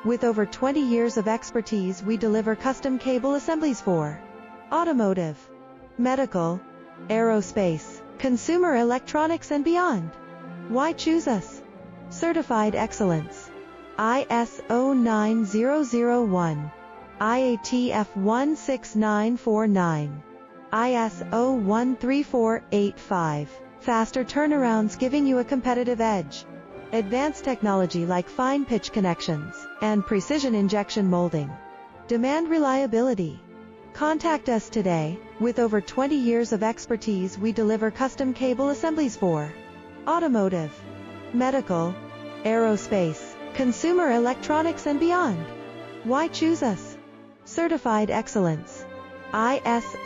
With over 20 years of expertise, we deliver custom cable assemblies for automotive, medical, aerospace, consumer electronics and beyond. Why choose us? Certified excellence. ISO 9001, IATF 16949, ISO 13485. Faster turnarounds giving you a competitive edge. Advanced technology like fine pitch connections and precision injection molding. Demand reliability. Contact us today. With over 20 years of expertise, we deliver custom cable assemblies for automotive, medical, aerospace, consumer electronics and beyond. Why choose us? Certified excellence. ISO